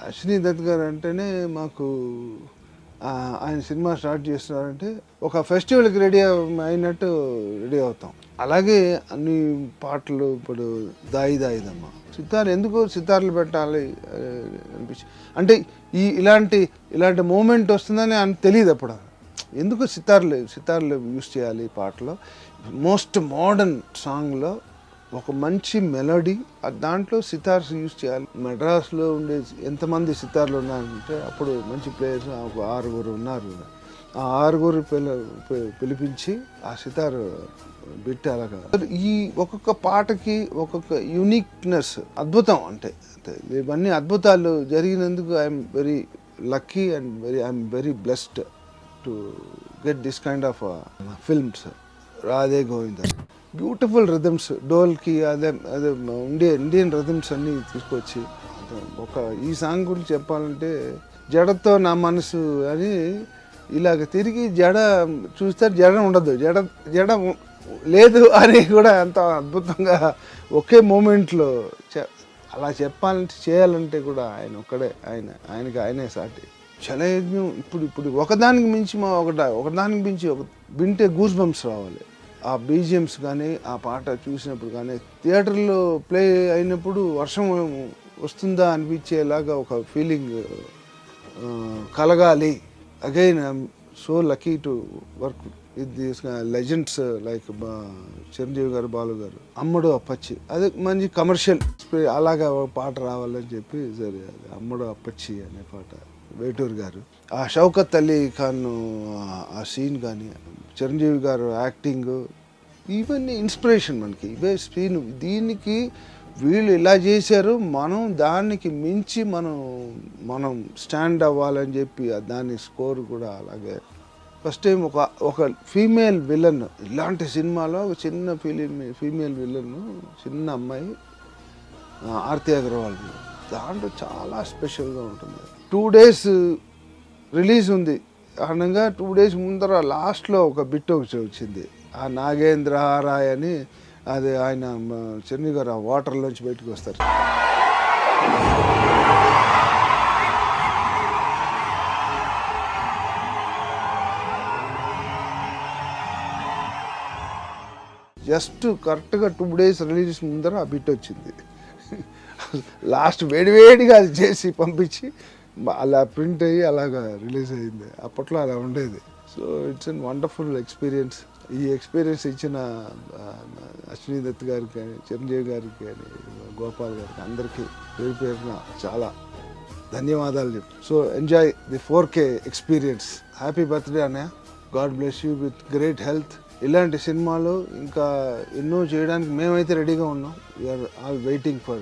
అశ్విని దత్ గారు అంటేనే మాకు ఆయన సినిమా స్టార్ట్ చేస్తున్నారంటే ఒక ఫెస్టివల్కి రెడీ అయినట్టు రెడీ అవుతాం. అలాగే అన్ని పాటలు ఇప్పుడు దాయి దాయిదమ్మ సితార్ ఎందుకు సితార్లు పెట్టాలి అనిపించి అంటే ఇలాంటి మూమెంట్ వస్తుందని అని తెలియదు అప్పుడు. ఎందుకు సితార్లు యూస్ చేయాలి పాటలో. మోస్ట్ మోడర్న్ సాంగ్లో ఒక మంచి మెలోడీ దాంట్లో సితార్స్ యూజ్ చేయాలి. మెడ్రాస్లో ఉండే ఎంతమంది సితార్లు ఉన్నారంటే అప్పుడు మంచి ప్లేయర్స్ ఒక 6 ఉన్నారు. ఆ 6 పిలిపించి ఆ సితార్ బిట్ అలాగా ఈ ఒక్కొక్క పాటకి ఒక్కొక్క యూనిక్నెస్ అద్భుతం. అంటే ఇవన్నీ అద్భుతాలు జరిగినందుకు I'm very lucky and I'm very blessed to get this kind of films. Radhe Govinda beautiful rhythms, dholki అదే ఇండియన్ రిథమ్స్ అన్నీ తీసుకొచ్చి ఈ సాంగ్ గురించి చెప్పాలంటే జడతో నా మనసు అని ఇలాగ తిరిగి జడ చూస్తే జడ ఉండదు, జడ లేదు అని కూడా అంత అద్భుతంగా ఒకే మూమెంట్లో అలా చేయాలంటే కూడా ఆయన ఒక్కడే, ఆయనే సాటి. చలయజ్ఞం ఇప్పుడు ఒకదానికి మించి వింటే గూస్ బంప్స్ రావాలి. ఆ బీజిఎమ్స్ కానీ ఆ పాట చూసినప్పుడు కానీ థియేటర్లో ప్లే అయినప్పుడు వర్షం వస్తుందా అనిపించేలాగా ఒక ఫీలింగ్ కలగాలి. Again I'm so lucky to work with these legends like Chiranjeevi గారు, బాలు గారు. అమ్మడు అప్పచ్చి అది మంచి కమర్షియల్ అలాగా ఒక పాట రావాలని చెప్పి సరే అది అమ్మడు అప్పచ్చి అనే పాట వేటూరు గారు. ఆ షౌకత్ అలీ ఖాన్ ఆ సీన్ కానీ చిరంజీవి గారు యాక్టింగ్ ఇవన్నీ ఇన్స్పిరేషన్ మనకి. ఇవే సీన్ దీనికి వీళ్ళు ఇలా చేశారు, మనం దానికి మించి మనం స్టాండ్ అవ్వాలని చెప్పి దాని స్కోర్ కూడా అలాగే. ఫస్ట్ టైం ఒక ఫీమేల్ విలన్ ఇలాంటి సినిమాలో ఒక చిన్న ఫీమేల్ విలన్ చిన్న అమ్మాయి ఆర్తి అగర్వాల్ దాంట్లో చాలా స్పెషల్గా ఉంటుంది. 2 days రిలీజ్ ఉంది అనగా 2 days ముందర లాస్ట్లో ఒక బిట్ వచ్చింది. ఆ నాగేంద్ర రాయ్ అని అది ఆయన చిరంజీవి గారు ఆ వాటర్లోంచి బయటకు వస్తారు. జస్ట్ కరెక్ట్గా 2 days రిలీజ్ ముందర ఆ బిట్ వచ్చింది. లాస్ట్ వేడివేడిగా అది చేసి పంపించి అలా ప్రింట్ అయ్యి అలాగా రిలీజ్ అయ్యింది. అప్పట్లో అలా ఉండేది. So it's an wonderful experience. ఈ ఎక్స్పీరియన్స్ ఇచ్చిన అశ్విని దత్ గారికి కానీ, చిరంజీవి గారికి కానీ, గోపాల్ గారికి అందరికీ పేరున చాలా ధన్యవాదాలు చెప్పు. So enjoy the 4K experience. Happy birthday అన్నయ్య. God bless you with great health. ఇలాంటి సినిమాలు ఇంకా ఎన్నో చేయడానికి మేమైతే రెడీగా ఉన్నాం. We are all waiting for